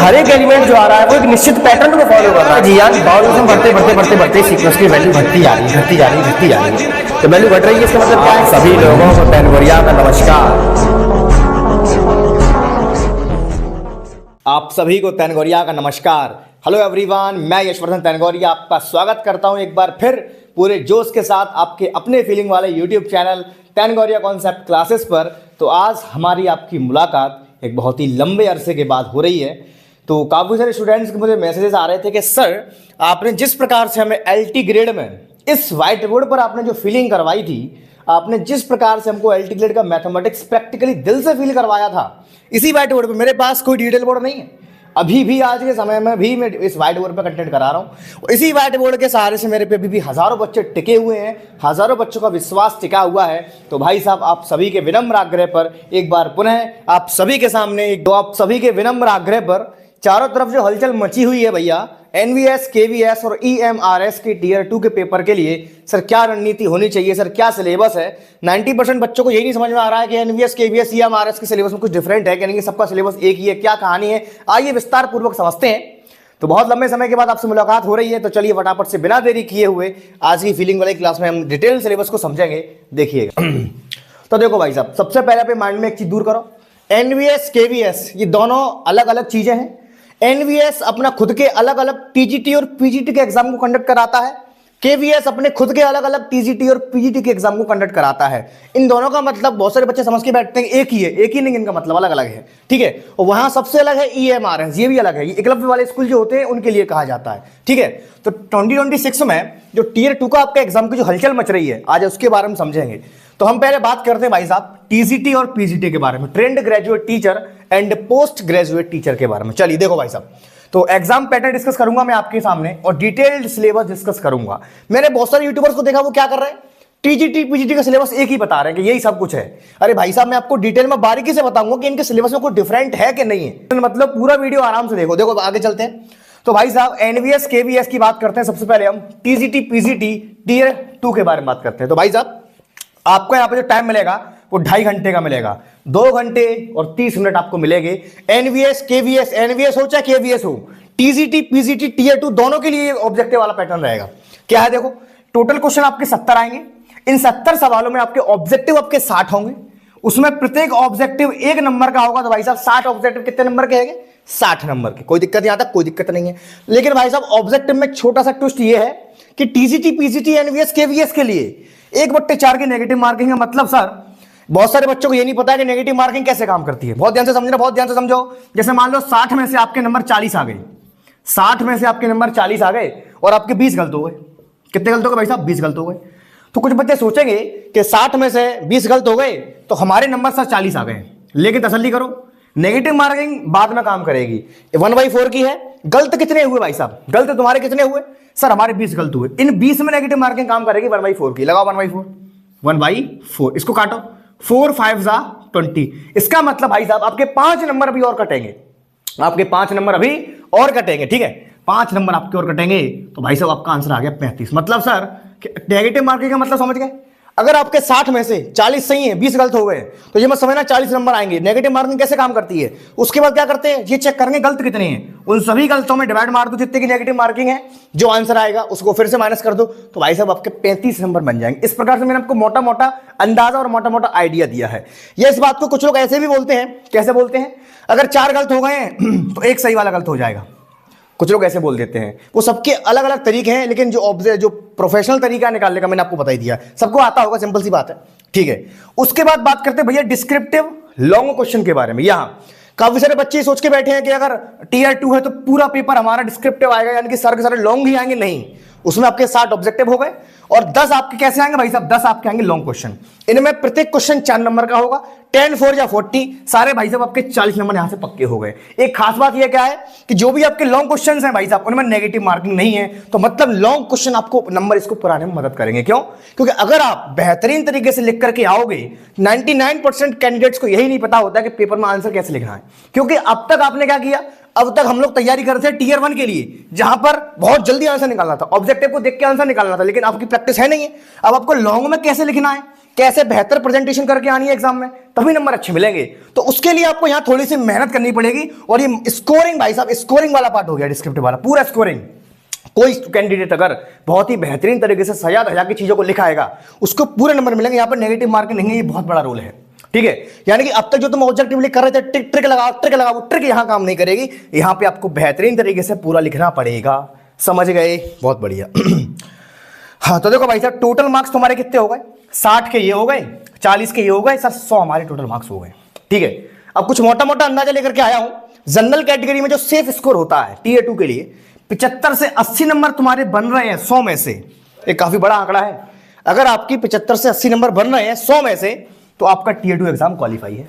हर एक एलिमेंट जो आ रहा है वो एक निश्चित पैटर्न को फॉलो कर रहा है जी यार। बाउलिज्म बढ़ते सीक्वेंस की वैल्यू घटती जा रही है। तो वैल्यू बढ़ रही है, इसका मतलब क्या है? सभी लोगों को टेनगोरिया का नमस्कार। आप सभी को तैनगोरिया का नमस्कार। हेलो एवरीवन, मैं यशवर्धन तैनगोरिया आपका स्वागत करता हूं एक बार फिर पूरे जोश के साथ आपके अपने फीलिंग वाले यूट्यूब चैनल तैनगोरिया कॉन्सेप्ट क्लासेस पर। तो आज हमारी आपकी मुलाकात एक बहुत ही लंबे अरसे के बाद हो रही है। तो काफ़ी सारे स्टूडेंट्स के मुझे मैसेजेस आ रहे थे कि सर आपने जिस प्रकार से हमें LT ग्रेड में इस वाइट बोर्ड पर आपने जो फीलिंग करवाई थी, आपने जिस प्रकार से हमको LT ग्रेड का मैथमेटिक्स प्रैक्टिकली दिल से फील करवाया था, इसी वाइट बोर्ड पे, मेरे पास कोई डिटेल बोर्ड नहीं है अभी भी, आज के समय में भी मैं इस वाइट बोर्ड पे कंटेंट करा रहा हूँ। इसी वाइट बोर्ड के सहारे से मेरे पे अभी भी हज़ारों बच्चे टिके हुए हैं, हज़ारों बच्चों का विश्वास टिका हुआ है। तो भाई साहब, आप सभी के विनम्र आग्रह पर एक बार पुनः आप सभी के सामने, आप सभी के विनम्र आग्रह पर चारों तरफ जो हलचल मची हुई है भैया, NVS, KVS और EMRS के टीयर 2 के पेपर के लिए सर क्या रणनीति होनी चाहिए, सर क्या सिलेबस है। 90% बच्चों को यही नहीं समझ में आ रहा है कि NVS, KVS, EMRS के सिलेबस में कुछ डिफरेंट है कि नहीं, सबका सिलेबस एक ही है, क्या कहानी है। आइए विस्तार पूर्वक समझते हैं। तो बहुत लंबे समय के बाद आपसे मुलाकात हो रही है, तो चलिए फटाफट से बिना देरी किए हुए आज की फीलिंग वाली क्लास में हम डिटेल सिलेबस को समझेंगे। देखिएगा तो देखो भाई साहब, सबसे पहले अपने माइंड में एक चीज दूर करो, NVS, KVS ये दोनों अलग अलग चीजें हैं। NVS अपना खुद के अलग अलग TGT और PGT के एग्जाम को कंडक्ट कराता है, KVS अपने खुद के अलग अलग TGT और PGT के एग्जाम को कंडक्ट कराता है। इन दोनों का मतलब बहुत सारे बच्चे समझ के बैठते हैं एक ही है, एक ही नहीं, इनका मतलब अलग अलग है, ठीक है। और वहां सबसे अलग है EMRS, ये भी अलग है, ये एकलव्य वाले स्कूल जो होते हैं उनके लिए कहा जाता है, ठीक है। तो 2026 में जो टीयर 2 का आपका एग्जाम की जो हलचल मच रही है, आज उसके बारे में समझेंगे। तो हम पहले बात करते हैं भाई साहब TGT और PGT के बारे में, trained graduate teacher and post graduate teacher के बारे में। चलिए देखो भाई साहब, तो एग्जाम पैटर्न डिस्कस करूंगा मैं आपके सामने और डिटेल्ड सिलेबस डिस्कस करूंगा। मैंने बहुत सारे यूट्यूबर्स को देखा, वो क्या कर रहे हैं, TGT PGT का सिलेबस एक ही बता रहे हैं कि यही सब कुछ है। अरे भाई साहब, मैं आपको डिटेल में बारीकी से बताऊंगा कि इनके सिलेबस में कोई डिफरेंट है कि नहीं है, मतलब पूरा वीडियो आराम से देखो। देखो आगे चलते हैं। तो भाई साहब NVS, KVS की बात करते हैं। सबसे पहले हम TGT PGT टीयर 2 के बारे में बात करते हैं। तो भाई साहब, आपको यहाँ पे जो टाइम मिलेगा वो 2.5 घंटे का मिलेगा, 2 घंटे और 30 मिनट आपको मिलेंगे। NVS, KVS, NVS हो चाहे KVS हो, TGT PGT टीयर 2 दोनों के लिए ऑब्जेक्टिव वाला पैटर्न रहेगा। क्या है, देखो टोटल क्वेश्चन आपके 70 आएंगे। इन 70 सवालों में आपके ऑब्जेक्टिव आपके 60 होंगे, उसमें प्रत्येक ऑब्जेक्टिव 1 नंबर का होगा। तो भाई साहब 60 ऑब्जेक्टिव कितने नंबर के हैं? 60 नंबर के। कोई दिक्कत यहाँ तक कोई दिक्कत नहीं है। लेकिन भाई साहब ऑब्जेक्टिव में छोटा सा ट्विस्ट ये है कि TGT PGT NVS KVS के लिए 1/4 की नेगेटिव मार्किंग है। मतलब सर बहुत सारे बच्चों को ये नहीं पता है कि नेगेटिव मार्किंग कैसे काम करती है। बहुत ध्यान से समझना, बहुत ध्यान से समझो। जैसे मान लो 60 में से आपके नंबर 40 आ गए, 60 में से आपके नंबर 40 आ गए और आपके 20 गलत हो गए। कितने गलत हो गए भाई साहब? 20 गलत हो गए। तो कुछ बच्चे सोचेंगे कि 60 में से 20 गलत हो गए तो हमारे नंबर सर 40 आ गए। लेकिन तसल्ली करो, नेगेटिव मार्किंग बाद में काम करेगी। 1/4 की है। गलत कितने हुए भाई साहब? गलत तुम्हारे कितने हुए? सर हमारे 20 गलत हुए। इन 20 में नेगेटिव मार्किंग काम करेगी 1/4 की। लगाओ 1/4, इसको काटो, 4 5 20। इसका मतलब भाई साहब आपके 5 नंबर अभी और कटेंगे, आपके 5 नंबर अभी और कटेंगे, ठीक है। 5 नंबर आपके और कटेंगे। तो भाई साहब आपका आंसर आ गया 35। मतलब सर नेगेटिव मार्किंग का मतलब समझ गए? अगर आपके 60 में से 40 सही है, 20 गलत हो गए, तो ये मत समझना 40 नंबर आएंगे। नेगेटिव मार्किंग कैसे काम करती है? उसके बाद क्या करते हैं, ये चेक करेंगे गलत कितने हैं, उन सभी गलतों में डिवाइड मार दो जितने की नेगेटिव मार्किंग है, जो आंसर आएगा उसको फिर से माइनस कर दो। तो भाई साहब आपके 35 नंबर बन जाएंगे। इस प्रकार से मैंने आपको मोटा मोटा अंदाजा और मोटा मोटा आइडिया दिया है। ये इस बात को कुछ लोग ऐसे भी बोलते हैं, कैसे बोलते हैं, अगर 4 गलत हो गए हैं तो एक सही वाला गलत हो जाएगा। कुछ लोग ऐसे बोल देते हैं। वो सबके अलग अलग तरीके हैं, लेकिन जो प्रोफेशनल तरीका निकालने का मैंने आपको बता ही दिया, सबको आता होगा, सिंपल सी बात है, ठीक है। उसके बाद बात करते हैं भैया डिस्क्रिप्टिव लॉन्ग क्वेश्चन के बारे में। यहां काफी सारे बच्चे सोच के बैठे हैं कि अगर टीयर 2 है तो पूरा पेपर हमारा डिस्क्रिप्टिव आएगा, यानी कि सारे के सारे लॉन्ग ही आएंगे। नहीं, उसमें आपके 60 ऑब्जेक्टिव हो गए और 10 आपके कैसे आएंगे भाई साहब? 10 आपके आएंगे लॉन्ग क्वेश्चन। इनमें प्रत्येक क्वेश्चन 4 नंबर का होगा। 10 4 या 40, सारे भाई साहब आपके 40 नंबर यहां से पक्के हो गए। एक खास बात यह क्या है कि जो भी आपके लॉन्ग क्वेश्चन हैं भाई साहब, उनमें नेगेटिव मार्किंग नहीं है। तो मतलब लॉन्ग क्वेश्चन आपको नंबर इसको पुराने में मदद करेंगे। क्यों? क्योंकि अगर आप बेहतरीन तरीके से लिख करके आओगे, 99% कैंडिडेट्स को यही नहीं पता होता कि पेपर में आंसर कैसे लिखना है। क्योंकि अब तक आपने क्या किया, अब तक हम लोग तैयारी कर रहे थे टीयर 1 के लिए, जहां पर बहुत जल्दी आंसर निकालना था, ऑब्जेक्टिव को देख के आंसर निकालना था, लेकिन आपकी प्रैक्टिस है नहीं है। अब आपको लॉन्ग में कैसे लिखना है, कैसे बेहतर प्रेजेंटेशन करके आनी है एग्जाम में, तभी नंबर अच्छे मिलेंगे। तो उसके लिए आपको यहां थोड़ी सी मेहनत करनी पड़ेगी। और ये स्कोरिंग, भाई साहब स्कोरिंग वाला पार्ट हो गया, डिस्क्रिप्टिव वाला पूरा स्कोरिंग। कोई कैंडिडेट अगर बहुत ही बेहतरीन तरीके से सजा धजा की चीजों को लिखाएगा, उसको पूरे नंबर मिलेंगे। यहां पर नेगेटिव मार्किंग नहीं है, ये बहुत बड़ा रोल है, ठीक है। यानी कि अब तक जो तुम ऑब्जेक्टिवली कर रहे थे, ट्रिक लगाओ, ट्रिक यहां काम नहीं करेगी। यहां पे आपको बेहतरीन तरीके से पूरा लिखना पड़ेगा, समझ गए? बहुत बढ़िया। हाँ, तो देखो भाई साहब, टोटल मार्क्स तुम्हारे कितने हो गए? 60 के ये हो गए, 40 के ये हो गए, सर 100 हमारे टोटल मार्क्स हो गए, ठीक है। अब कुछ मोटा मोटा अंदाजा लेकर के आया हूं। जनरल कैटेगरी में जो सेफ स्कोर होता है Tier 2 के लिए 75 से 80 नंबर तुम्हारे बन रहे हैं 100 में से, एक काफी बड़ा आंकड़ा है। अगर आपकी 75 से 80 नंबर बन रहे हैं 100 में से, तो आपका Tier 2 एग्जाम क्वालिफाई है,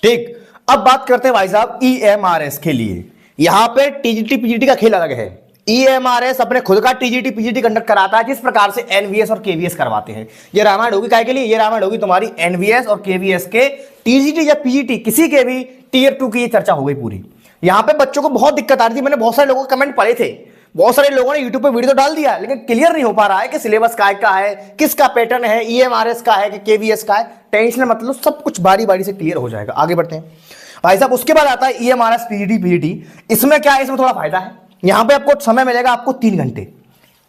ठीक। अब बात करते हैं भाई साहब EMRS के लिए। यहां पे TGT PGT का खेल अलग है। EMRS अपने खुद का TGT PGT कंडक्ट कराता है, जिस प्रकार से NVS और KVS करवाते हैं। ये रामायण होगी काय के लिए? ये रामायण होगी तुम्हारी NVS और KVS के TGT या PGT किसी के भी Tier 2 की ये चर्चा हो गई पूरी। यहां पे बच्चों को बहुत दिक्कत आ रही थी, मैंने बहुत सारे लोगों के कमेंट पढ़े थे, बहुत सारे लोगों ने यूट्यूब पे वीडियो डाल दिया, लेकिन क्लियर नहीं हो पा रहा है कि सिलेबस काय का है, किसका पैटर्न है, EMRS का है कि KVS का है। टेंशन मतलब सब कुछ बारी बारी से क्लियर हो जाएगा। आगे बढ़ते हैं भाई साहब। उसके बाद आता है EMRS TGT PGT। इसमें क्या है, इसमें थोड़ा फायदा है। यहां पे आपको समय मिलेगा, आपको 3 घंटे,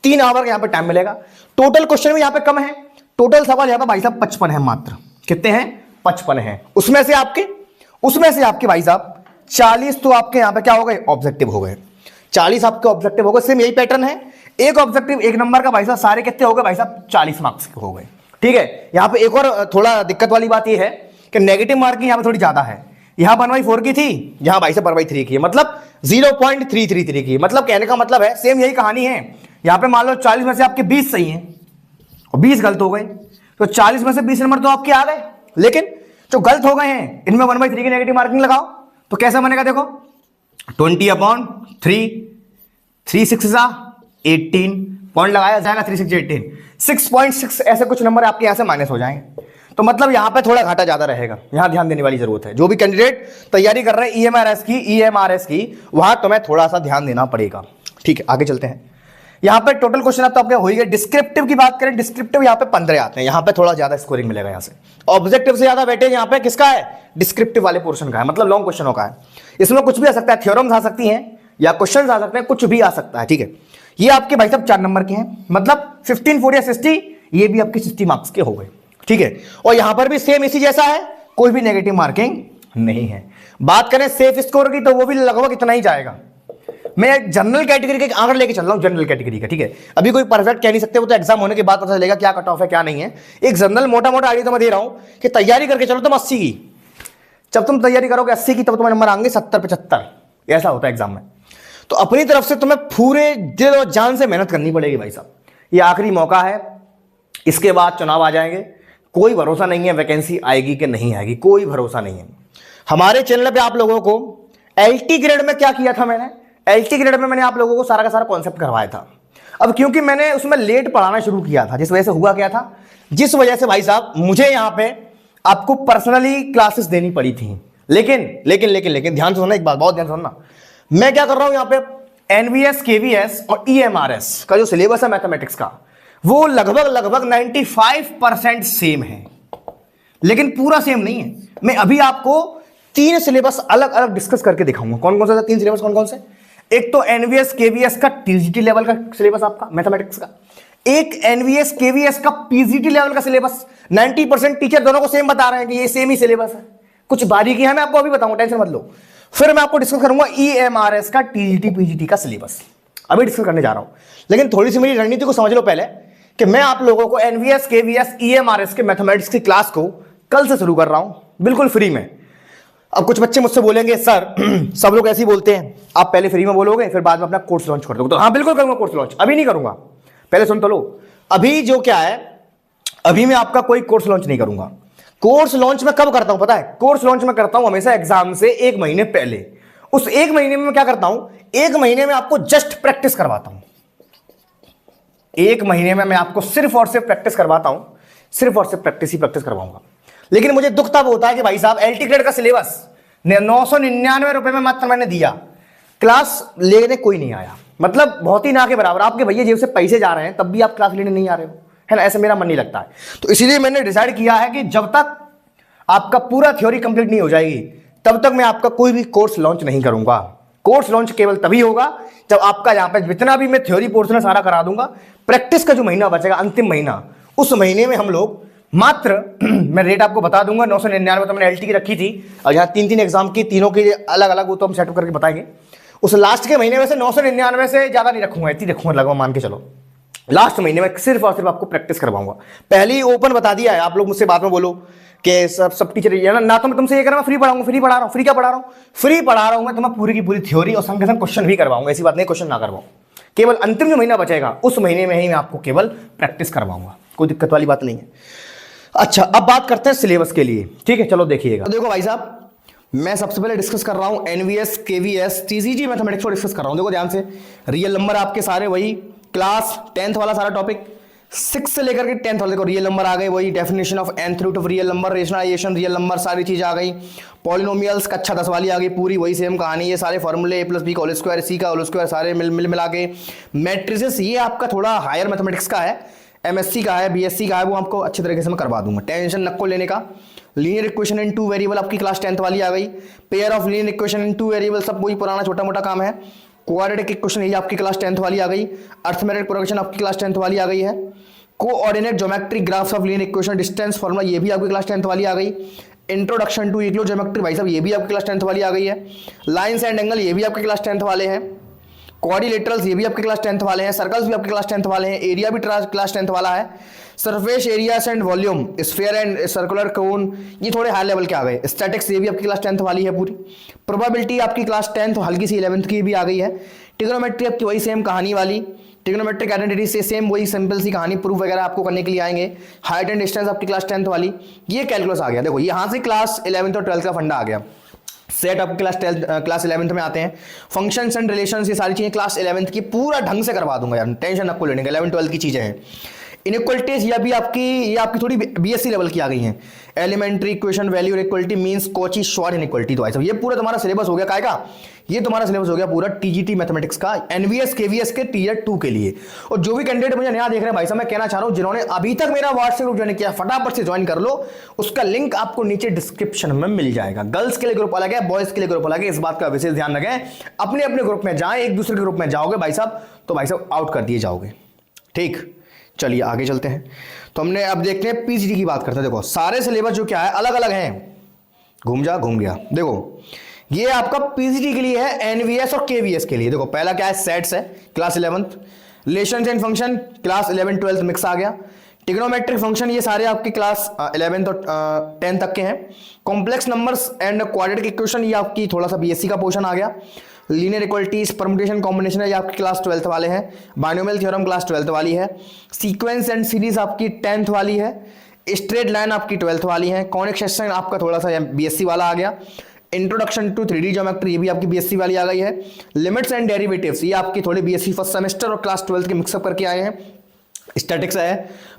3 आवर यहां पे टाइम मिलेगा। टोटल क्वेश्चन भी यहां पे कम है, टोटल सवाल यहां पे भाई साहब 55 है मात्र। कितने हैं? 55 है। उसमें से आपके भाई साहब 40 तो आपके यहां पे क्या हो गए? ऑब्जेक्टिव हो गए। 40 आपके ऑब्जेक्टिव हो गए। सेम यही पैटर्न है, एक ऑब्जेक्टिव 1 नंबर का भाई साहब, सारे कितने हो गए भाई साहब? 40 मार्क्स के हो गए, ठीक है। यहां पे एक और थोड़ा दिक्कत वाली बात यह है कि नेगेटिव मार्किंग यहां पे थोड़ी ज्यादा है। यहां 1/4 की थी, यहां भाई साहब 1/3 की है, मतलब 0.333 की। मतलब कहने का मतलब है सेम यही कहानी है। यहां पे मान लो 40 में से आपके 20 सही हैं और 20 गलत हो गए, तो 40 में से 20 नंबर तो आपके आ गए। लेकिन जो गलत हो गए हैं इनमें 1/3 की नेगेटिव मार्किंग लगाओ, तो कैसा बनेगा? देखो 20/3, 3 6 18 पॉइंट लगाया जाएगा, 3 6 18, 6.6 ऐसे कुछ नंबर आपके यहां से माइनस हो जाएंगे। तो मतलब यहां पे थोड़ा घाटा ज्यादा रहेगा, यहां ध्यान देने वाली जरूरत है। जो भी कैंडिडेट तैयारी कर रहे हैं EMRS की, वहां तुम्हें थोड़ा सा ध्यान देना पड़ेगा, ठीक है। आगे चलते हैं। यहां पे टोटल क्वेश्चन अब तो आपके हो ही गए। डिस्क्रिप्टिव की बात करें, डिस्क्रिप्टिव यहां पे 15 आते हैं, यहां पे थोड़ा ज्यादा स्कोरिंग मिलेगा। यहां से ऑब्जेक्टिव से ज्यादा वेटेज यहां पे किसका है? डिस्क्रिप्टिव वाले पोर्शन का है, मतलब लॉन्ग क्वेश्चनों का है। इसमें कुछ भी आ सकता है, थ्योरम्स आ सकती हैं या क्वेश्चन आ सकते हैं, कुछ भी आ सकता है, ठीक है। ये आपके भाई साहब 4 नंबर के हैं, मतलब 15 40 या 60, ये भी आपके 60 मार्क्स के हो गए, ठीक है। और यहां पर भी सेम इसी जैसा है, कोई भी नेगेटिव मार्किंग नहीं है। बात करें सेफ स्कोर की, तो वो भी लगभग इतना ही जाएगा। मैं जनरल कैटेगरी के आंकड़े लेके चल रहा हूं, जनरल कैटेगरी का, ठीक है। अभी कोई परफेक्ट कह नहीं सकते, वो तो एग्जाम होने के बाद पता चलेगा क्या कट ऑफ है क्या नहीं है। एक जनरल मोटा मोटा आइडिया तो मैं दे रहा हूं कि तैयारी करके चलो तुम 80 की, जब तुम तैयारी करोगे 80 की, तब तुम्हारे नंबर आएंगे 70 75, ऐसा होता है एग्जाम में। तो अपनी तरफ से तुम्हें पूरे दिल और जान से मेहनत करनी पड़ेगी भाई साहब। ये आखिरी मौका है, इसके बाद चुनाव आ जाएंगे। कोई भरोसा नहीं है वैकेंसी आएगी कि नहीं आएगी, कोई भरोसा नहीं है। हमारे चैनल पे आप लोगों को LT ग्रेड में क्या किया था, मैंने LT ग्रेड में मैंने आप लोगों को सारा का सारा कॉन्सेप्ट करवाया था। अब क्योंकि मैंने उसमें लेट पढ़ाना शुरू किया था, जिस वजह से हुआ क्या था, जिस वजह से भाई साहब मुझे यहां पे आपको पर्सनली क्लासेस देनी पड़ी थी। लेकिन ध्यान से सुनना एक बात, बहुत ध्यान से सुनना। मैं क्या कर रहा हूं यहां पे, NVS KVS और EMRS का जो सिलेबस है मैथमेटिक्स का, वो लगभग 95% सेम है, लेकिन पूरा सेम नहीं है। मैं अभी आपको 3 सिलेबस अलग अलग डिस्कस करके दिखाऊंगा। कौन कौन से 3 सिलेबस, कौन कौन से? एक तो NVS KVS का TGT लेवल का सिलेबस आपका मैथमेटिक्स का, एक NVS KVS का PGT लेवल का सिलेबस। 90% टीचर दोनों को सेम बता रहे हैं कि ये सेम ही सिलेबस है, कुछ बारीकी है मैं आपको अभी बताऊंगा, टेंशन मत लो। फिर मैं आपको डिस्कस करूंगा EMRS का TGT PGT का सिलेबस, अभी डिस्कस करने जा रहा हूं। लेकिन थोड़ी सी मेरी रणनीति को समझ लो पहले, कि मैं आप लोगों को NVS KVS EMRS के मैथमेटिक्स की क्लास को कल से शुरू कर रहा हूं, बिल्कुल फ्री में। अब कुछ बच्चे मुझसे बोलेंगे सर सब लोग ऐसे ही बोलते हैं, आप पहले फ्री में बोलोगे फिर बाद में अपना कोर्स लॉन्च कर दोगे। तो हाँ बिल्कुल करूंगा कोर्स लॉन्च, अभी नहीं करूंगा, पहले सुन तो लो। अभी जो क्या है, अभी मैं आपका कोई कोर्स लॉन्च नहीं करूंगा। कोर्स लॉन्च मैं कब करता हूं पता है? कोर्स लॉन्च मैं करता हूं हमेशा एग्जाम से 1 महीने पहले। उस 1 महीने में मैं क्या करता हूं, 1 महीने में आपको जस्ट प्रैक्टिस करवाता हूं। 1 महीने में मैं आपको सिर्फ और सिर्फ प्रैक्टिस करवाता हूं, सिर्फ और सिर्फ प्रैक्टिस ही प्रैक्टिस करवाऊंगा। लेकिन मुझे दुख तब होता है कि भाई साहब LT ग्रेड का सिलेबस 999 रुपए में मात्र मैंने दिया, क्लास लेने कोई नहीं आया। मतलब बहुत ही ना के बराबर, आपके भैया जेब से पैसे जा रहे हैं तब भी आप क्लास लेने नहीं आ रहे हो, है ना, ऐसे मेरा मन नहीं लगता है। तो इसीलिए मैंने डिसाइड किया है कि जब तक आपका पूरा थ्योरी कंप्लीट नहीं हो जाएगी तब तक मैं आपका कोई भी कोर्स लॉन्च नहीं करूंगा। कोर्स लॉन्च केवल तभी होगा जब आपका यहाँ पे जितना भी मैं थ्योरी पोर्शन सारा करा दूंगा, प्रैक्टिस का जो महीना बचेगा अंतिम महीना, उस महीने में हम लोग मात्र मैं रेट आपको बता दूंगा 999 तो मैंने एलटी की रखी थी, और यहाँ 3 एग्जाम की, तीनों के अलग अलग, वो तो हम सेटअप करके बताएंगे। उस लास्ट के महीने में से 999 से ज्यादा नहीं रखूंगा, इतनी रखूंगा लगभग, मान के चलो लास्ट महीने में सिर्फ और सिर्फ आपको प्रैक्टिस करवाऊंगा। पहले ही ओपन बता दिया है, आप लोग मुझसे बाद में बोलो कि सब टीचर ना तो मैं तुमसे ये कह रहा हूँ फ्री पढ़ाऊंगा, फ्री पढ़ा रहा हूँ, फ्री क्या पढ़ा रहा हूँ, फ्री पढ़ा रहा हूँ मैं तुम्हें पूरी की पूरी थ्योरी और संग के संग क्वेश्चन भी करवाऊंगा। ऐसी बात नहीं क्वेश्चन ना करवाऊँ, केवल अंतिम जो महीना बचेगा उस महीने में ही मैं आपको केवल प्रैक्टिस करवाऊंगा, कोई दिक्कत वाली बात नहीं है। अच्छा, अब बात करते हैं सिलेबस के लिए, ठीक है, चलो देखिएगा। तो देखो भाई साहब, मैं सबसे पहले डिस्कस कर रहा हूं एनवीएस, केवीएस, टीजीटी मैथमेटिक्स को डिस्कस कर रहा हूं। देखो ध्यान से, रियल नंबर आपके सारे वही क्लास 10th वाला सारा टॉपिक, 6 से लेकर के 10th वाले, देखो रियल नंबर आ गए, वही definition of nth root of real number, rationalisation real number, सारी चीज आ गई। पॉलिनोमियल्स कक्षा 10 वाली आ गई पूरी, वही सेम कहानी, ये सारे फॉर्मूले A+B का होल स्क्वायर, C का होल स्क्वायर, सारे मिला के। मैट्रिसेस ये आपका थोड़ा हायर मैथमेटिक्स का है, MSc का है, BSc का है, वो आपको अच्छे तरीके से मैं करवा दूंगा, टेंशन नको लेने का। लीनियर इक्वेशन इन 2 वेरिएबल आपकी क्लास 10th वाली आ गई। Pair of linear equation in 2 variable, सब वही पुराना छोटा मोटा काम है। क्वाड्रेटिक इक्वेशन ये आपकी क्लास 10th वाली आ गई। अर्थमेटिक प्रोग्रेशन आपकी क्लास 10th वाली आ गई है। Coordinate geometry graphs of linear equation, distance formula ये भी आपकी क्लास 10th वाली आ गई। इंट्रोडक्शन टू यूक्लिड ज्योमेट्री भाई साहब ये भी आपकी क्लास 10th वाली आ गई है। लाइन्स एंड एंगल ये भी आपके क्लास 10th वाले हैं। क्वाड्रिलेटरल्स ये भी आपके क्लास 10th वाले हैं। सर्कल्स भी आपके क्लास 10th वाले हैं। एरिया भी क्लास 10th वाला है। Surface areas and volume, sphere and circular cone, ये थोड़े हाई लेवल के आ गए। स्टैटिक्स ये भी आपकी क्लास 10th वाली है पूरी। प्रोबेबिलिटी आपकी क्लास 10th, हल्की सी 11th की भी आ गई है। ट्रिग्नोमेट्री आपकी वही सेम कहानी वाली, ट्रिग्नोमेट्रिक आइडेंटिटी से सेम वही सिंपल सी कहानी, प्रूफ वगैरह आपको करने के लिए आएंगे। हाइट एंड डिस्टेंस आपकी क्लास 10th वाली। ये कैलकुलस आ गया, देखो यहाँ से क्लास 11th और 12th का फंडा आ गया। सेट आपकी क्लास 11th में आते हैं। फंक्शंस एंड रिलेशंस ये सारी चीजें क्लास 11th की पूरा ढंग से करवा दूंगा यार, टेंशन आपको लेने का, 11th 12th की चीजें हैं। इनइक्वलिटीज ये आपकी थोड़ी बीएससी लेवल की आ गई हैं। Elementary equation, value equality, means Cauchy Schwarz inequality, तो ये पूरा तुम्हारा सिलेबस हो गया काय का, ये तुम्हारा सिलेबस हो गया पूरा टीजीटी मैथमेटिक्स का, एनवीएस केवीएस के टीयर 2 के लिए। और जो भी कैंडिडेट मुझे नया देख रहे हैं भाई साहब, मैं कहना चाह रहा हूं जिन्होंने अभी तक मेरा व्हाट्सएप ग्रुप ज्वाइन किया, फटाफट से ज्वाइन कर लो, उसका लिंक आपको नीचे डिस्क्रिप्शन में मिल जाएगा। गर्ल्स के लिए ग्रुप अलग है, बॉयज के लिए ग्रुप अलग है, इस बात का विशेष ध्यान रखें। अपने अपने ग्रुप में जाएं, एक दूसरे के ग्रुप में जाओगे भाई साहब तो भाई साहब आउट कर दिए जाओगे। ठीक, चलिए आगे चलते हैं। तो हमने अब देखते हैं पीजीटी की बात करते हैं। देखो सारे सिलेबस जो क्या है अलग अलग हैं, घूम गया। देखो ये आपका पीजीटी के लिए है, एनवीएस और केवीएस के लिए। देखो पहला क्या है, सेट्स है class 11th, relations and function class 11 12 mix आ गया। ट्रिग्नोमेट्रिक फंक्शन ये सारे आपके क्लास 11th और 10 तक के हैं। Complex numbers and quadratic equation ये आपकी थोड़ा सा बीएससी का पोर्शन आ गया। लीनियर इक्वलिटीज, परम्यूटेशन कॉम्बिनेशन ये आपकी क्लास 12th वाले हैं। बाइनोमियल थ्योरम क्लास 12th वाली है। सीक्वेंस एंड सीरीज आपकी 10th वाली है। स्ट्रेट लाइन आपकी 12th वाली है। कॉनिक सेक्शन आपका थोड़ा सा बीएससी वाला आ गया। इंट्रोडक्शन टू 3D ज्योमेट्री ये भी आपकी बीएससी वाली आ गई है। लिमिट्स एंड डेरिवेटिव्स ये आपकी थोड़ी बीएससी फर्स्ट सेमेस्टर और क्लास 12th के मिक्सअप करके आए हैं। स्टैटिक्स है,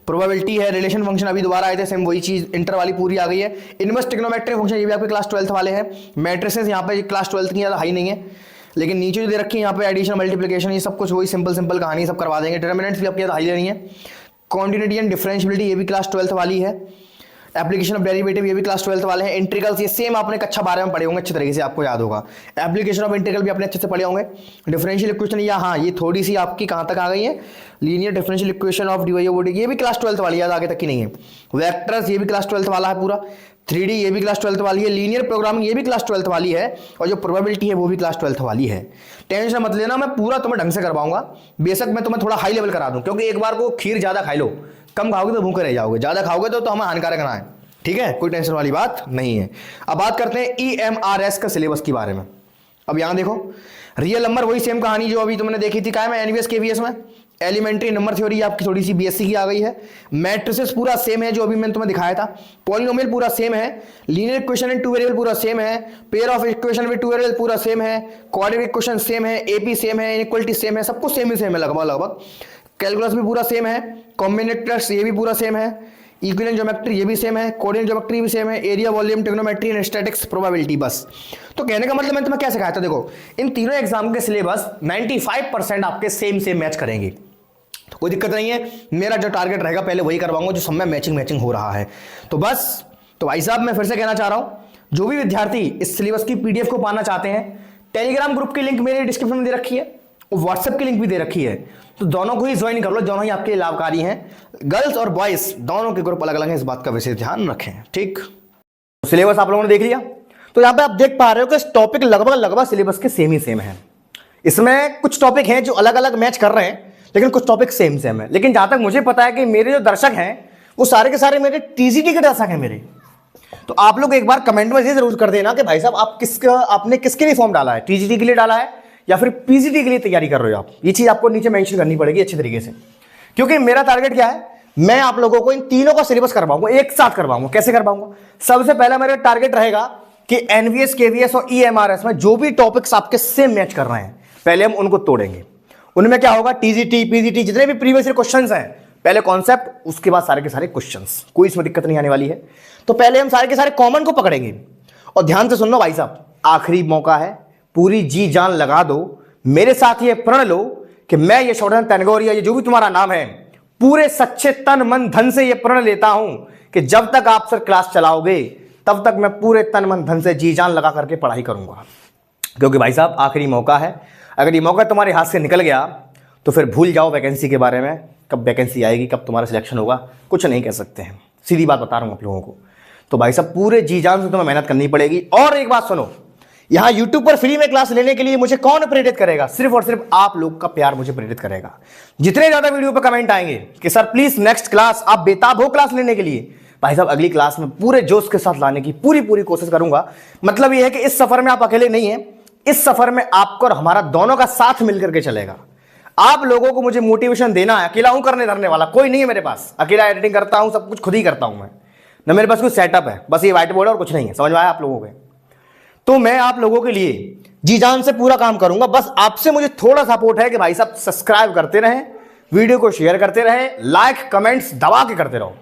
प्रोबेबिलिटी है, रिलेशन फंक्शन अभी दोबारा आए थे, सेम वही चीज इंटर वाली पूरी आ गई है। इनवर्स ट्रिग्नोमेट्रिक फंक्शन ये भी आपके क्लास 12th वाले हैं। मैट्रिसेस यहाँ पे क्लास 12th की ज़्यादा हाई नहीं है, लेकिन नीचे जो दे रखी है यहाँ पे एडिशन मल्टीप्लिकेशन ये सब कुछ वही सिंपल कहानी सब करवा देंगे। डिटरमिनेंट्स भी आपके ज़्यादा हाई नहीं है। कॉन्टिन्यूटी एंड डिफरेंशियबिलिटी ये भी क्लास 12th वाली है। एप्लीकेशन ऑफ डेरिवेटिव ये भी क्लास 12th वाले हैं। इंटीग्रल्स ये सेम आपने कक्षा 12 में पढ़े होंगे, अच्छे तरीके से आपको याद होगा। एप्लीकेशन ऑफ इंटीग्रल भी आपने अच्छे से पढ़े होंगे। डिफरेंशियल इक्वेशन या हाँ ये थोड़ी सी आपकी कहाँ तक आ गई है, linear differential equation of D ये भी क्लास 12th वाली है, आगे तक की नहीं है। वेक्टर्स ये भी क्लास 12th वाला है पूरा। 3D ये भी क्लास 12th वाली है। लीनियर प्रोग्रामिंग ये भी क्लास 12th वाली है। और जो प्रोबेबिलिटी है वो भी क्लास 12th वाली है। टेंशन मत लेना, मैं पूरा तुम्हें ढंग से करवाऊंगा। बेशक मैं तुम्हें थोड़ा हाई लेवल करा दूं, क्योंकि एक बार को खीर ज्यादा खा लो, कम खाओगे तो भूखे रह जाओगे, ज्यादा खाओगे तो हमें हानिकारक ना है। ठीक है, कोई टेंशन वाली बात नहीं है। अब बात करते हैं EMRS का सिलेबस के बारे में। अब यहां देखो रियल नंबर वही सेम कहानी जो अभी तुमने देखी थी काय में एनवीएस केवीएस में। एलिमेंट्री नंबर थ्योरी आपकी थोड़ी सी बीएससी की आ गई है। मैट्रिसेस पूरा सेम है जो अभी मैंने तुम्हें दिखाया था। पॉलिनोमियल पूरा सेम है। लीनियर इक्वेशन इन 2 वेरिएबल पूरा सेम है। Pair of equation with 2 variable पूरा सेम है। क्वाड्रेटिक इक्वेशन सेम है। एपी सेम है। इनइक्वालिटी सेम है। सब कुछ सेम ही सेम है लगभग। कैलकुलस भी पूरा सेम है। कॉम्बिनेटर्स ये भी पूरा सेम है। इक्विवेलेंट ज्योमेट्री ये भी सेम है। कोऑर्डिनेट ज्योमेट्री भी सेम है। Area, volume, trigonometry and statics, probability, बस। तो कहने का मतलब मैं तुम्हें क्या सिखाया था, देखो इन तीनों एग्जाम के सिलेबस 95% आपके सेम मैच करेंगे। तो कोई दिक्कत नहीं है, मेरा जो टारगेट रहेगा पहले वही करवाऊंगा जो सब में मैचिंग हो रहा है। तो बस, तो भाई साहब मैं फिर से कहना चाह रहा हूं, जो भी विद्यार्थी इस सिलेबस की पीडीएफ को पाना चाहते हैं, टेलीग्राम ग्रुप की लिंक मेरे डिस्क्रिप्शन में दे रखी है और व्हाट्सएप की लिंक भी दे रखी है, तो दोनों को ही ज्वाइन कर लो, दोनों ही आपके लिए लाभकारी हैं। गर्ल्स और बॉयज दोनों के ग्रुप अलग अलग हैं, इस बात का विशेष ध्यान रखें। ठीक, तो सिलेबस आप लोगों ने देख लिया, तो यहां पे आप देख पा रहे हो कि टॉपिक लगभग सिलेबस के सेम ही सेम है। इसमें कुछ टॉपिक हैं जो अलग अलग मैच कर रहे हैं, लेकिन कुछ टॉपिक सेम है। लेकिन जहां तक मुझे पता है कि मेरे जो दर्शक हैं वो सारे के सारे मेरे टीजीटी के दर्शक हैं मेरे। तो आप लोग एक बार कमेंट में ये जरूर कर देना कि भाई साहब आपने किसके लिए फॉर्म डाला है, टीजीटी के लिए डाला है या फिर पीजीटी के लिए तैयारी कर रहे हो आप। ये चीज आपको नीचे मेंशन करनी पड़ेगी अच्छे तरीके से, क्योंकि मेरा टारगेट क्या है, मैं आप लोगों को इन तीनों का सिलेबस करवाऊंगा, एक साथ करवाऊंगा। कैसे करवाऊंगा? सबसे पहला मेरा टारगेट रहेगा कि एनवीएस, केवीएस और ईएमआरएस में जो भी टॉपिक्स आपके सेम मैच कर रहे हैं, पहले हम उनको तोड़ेंगे। उनमें क्या होगा, टीजीटी, पीजीटी, जितने भी प्रीवियस ईयर क्वेश्चंस हैं, पहले कॉन्सेप्ट, उसके बाद सारे के सारे क्वेश्चंस, कोई इसमें दिक्कत नहीं आने वाली है। तो पहले हम सारे के सारे कॉमन को पकड़ेंगे। और ध्यान से सुन लो भाई साहब, आखिरी मौका है, पूरी जी जान लगा दो, मेरे साथ ये प्रण लो कि मैं यशवर्धन तैनगोरिया, ये जो भी तुम्हारा नाम है, पूरे सच्चे तन मन धन से ये प्रण लेता हूं कि जब तक आप सर क्लास चलाओगे तब तक मैं पूरे तन मन धन से जी जान लगा करके पढ़ाई करूंगा। क्योंकि भाई साहब आखिरी मौका है, अगर ये मौका तुम्हारे हाथ से निकल गया तो फिर भूल जाओ वैकेंसी के बारे में, कब वैकेंसी आएगी, कब तुम्हारा सिलेक्शन होगा, कुछ नहीं कह सकते हैं। सीधी बात बता रहा हूं आप लोगों को। तो भाई साहब पूरे जी जान से तुम्हें मेहनत करनी पड़ेगी। और एक बात सुनो, यहां YouTube पर फ्री में क्लास लेने के लिए मुझे कौन प्रेरित करेगा? सिर्फ और सिर्फ आप लोग का प्यार मुझे प्रेरित करेगा। जितने ज्यादा वीडियो पर कमेंट आएंगे कि सर प्लीज नेक्स्ट क्लास, आप बेताब हो क्लास लेने के लिए, भाई साहब अगली क्लास में पूरे जोश के साथ लाने की पूरी कोशिश करूंगा। मतलब यह है कि इस सफर में आप अकेले नहीं हैं, इस सफर में आपको और हमारा दोनों का साथ मिलकर के चलेगा। आप लोगों को मुझे मोटिवेशन देना है, अकेला हूं करने धरने वाला कोई नहीं है मेरे पास, अकेला एडिटिंग करता हूं, सब कुछ खुद ही करता हूं मैं, ना मेरे पास कुछ सेटअप है, बस ये व्हाइट बोर्ड है और कुछ नहीं है। समझ में आया आप लोगों को? तो मैं आप लोगों के लिए जी जान से पूरा काम करूंगा। बस आपसे मुझे थोड़ा सपोर्ट है कि भाई साहब सब्सक्राइब करते रहें, वीडियो को शेयर करते रहें, लाइक कमेंट्स दबा के करते रहो,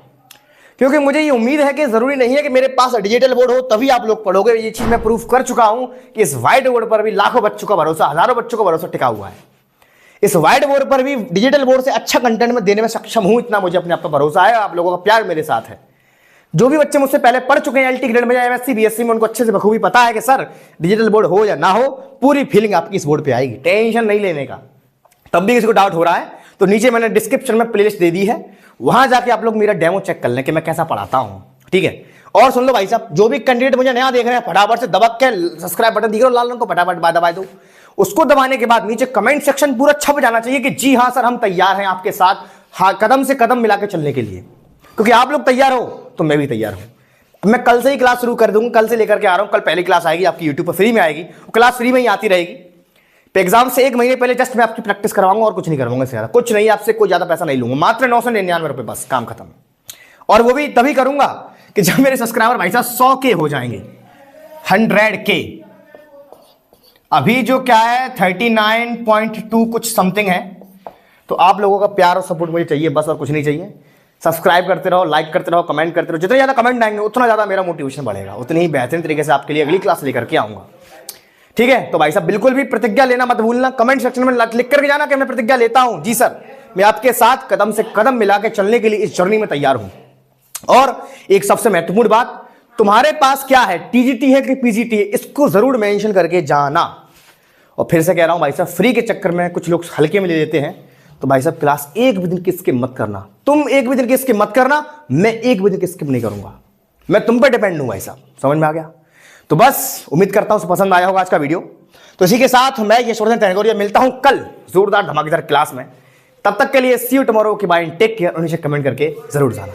क्योंकि मुझे ये उम्मीद है कि जरूरी नहीं है कि मेरे पास डिजिटल बोर्ड हो तभी आप लोग पढ़ोगे। ये चीज मैं प्रूफ कर चुका हूं कि इस व्हाइट बोर्ड पर भी लाखों बच्चों का भरोसा, हजारों बच्चों का भरोसा टिका हुआ है। इस व्हाइट बोर्ड पर भी डिजिटल बोर्ड से अच्छा कंटेंट में देने में सक्षम हूं, इतना मुझे अपने आप पर भरोसा है। आप लोगों का प्यार मेरे साथ है। जो भी बच्चे मुझसे पहले पढ़ चुके हैं एलटी ग्रेड में या एमएससी बीएससी में, उनको अच्छे से बखूबी पता है कि सर डिजिटल बोर्ड हो या ना हो, पूरी फीलिंग आपकी इस बोर्ड पे आएगी, टेंशन नहीं लेने का। तब भी किसी को डाउट हो रहा है तो नीचे मैंने डिस्क्रिप्शन में प्लेलिस्ट दे दी है, वहां जाके आप लोग मेरा डेमो चेक कर लें कि मैं कैसा पढ़ाता हूं। ठीक है, और सुन लो भाई साहब, जो भी कैंडिडेट मुझे नया देख रहे हैं, फटाफट से दबा के सब्सक्राइब बटन दिख रहा है लाल रंग को, फटाफट दबा दो। उसको दबाने के बाद नीचे कमेंट सेक्शन पूरा छप जाना चाहिए कि जी हाँ सर हम तैयार हैं आपके साथ, हाँ कदम से कदम मिला के चलने के लिए। क्योंकि आप लोग तैयार हो तो मैं भी तैयार हूं। मैं कल से ही क्लास शुरू कर दूंगा, कल से लेकर के आ रहा हूं। कल पहली क्लास आएगी आपकी यूट्यूब पर फ्री में आएगी, क्लास फ्री में ही आती रहेगी। एग्जाम से एक महीने पहले जस्ट मैं आपकी प्रैक्टिस करवाऊंगा और कुछ नहीं करवाऊंगा, इससे ज्यादा कुछ नहीं, आपसे कोई ज्यादा पैसा नहीं लूंगा, मात्र 999 रुपए बस, काम खत्म। और वो भी तभी करूंगा कि जब मेरे सब्सक्राइबर भाई साहब 100 के हो जाएंगे, 100 के। अभी जो क्या है 39.2 कुछ समथिंग है। तो आप लोगों का प्यार और सपोर्ट मुझे चाहिए बस, और कुछ नहीं चाहिए। सब्सक्राइब करते रहो, लाइक करते रहो, कमेंट करते रहो। जितने ज्यादा कमेंट आएंगे उतना ज्यादा मेरा मोटिवेशन बढ़ेगा, उतनी ही बेहतरीन तरीके से आपके लिए अगली क्लास लेकर के आऊंगा। ठीक है, तो भाई साहब बिल्कुल भी प्रतिज्ञा लेना मत भूलना, कमेंट सेक्शन में लिख करके जाना कि मैं प्रतिज्ञा लेता हूं। जी सर, मैं आपके साथ कदम से कदम मिला के चलने के लिए इस जर्नी में तैयार हूं। और एक सबसे महत्वपूर्ण बात, तुम्हारे पास क्या है, टीजीटी है कि पीजीटी है, इसको जरूर मेंशन करके जाना। और फिर से कह रहा हूं भाई साहब, फ्री के चक्कर में कुछ लोग हल्के में ले लेते हैं। तो भाई साहब क्लास एक भी दिन की स्किप मत करना, तुम एक भी दिन की स्किप मत करना, मैं एक भी दिन की स्किप नहीं करूंगा। मैं तुम पे डिपेंड हूं भाई साहब, समझ में आ गया? तो बस उम्मीद करता हूं पसंद आया होगा आज का वीडियो। तो इसी के साथ मैं यशवर्धन तैनगोरिया मिलता हूं कल जोरदार धमाकेदार क्लास में। तब तक के लिए सी यू टुमारो की बाय, टेक केयर। और नीचे कमेंट करके जरूर जाना।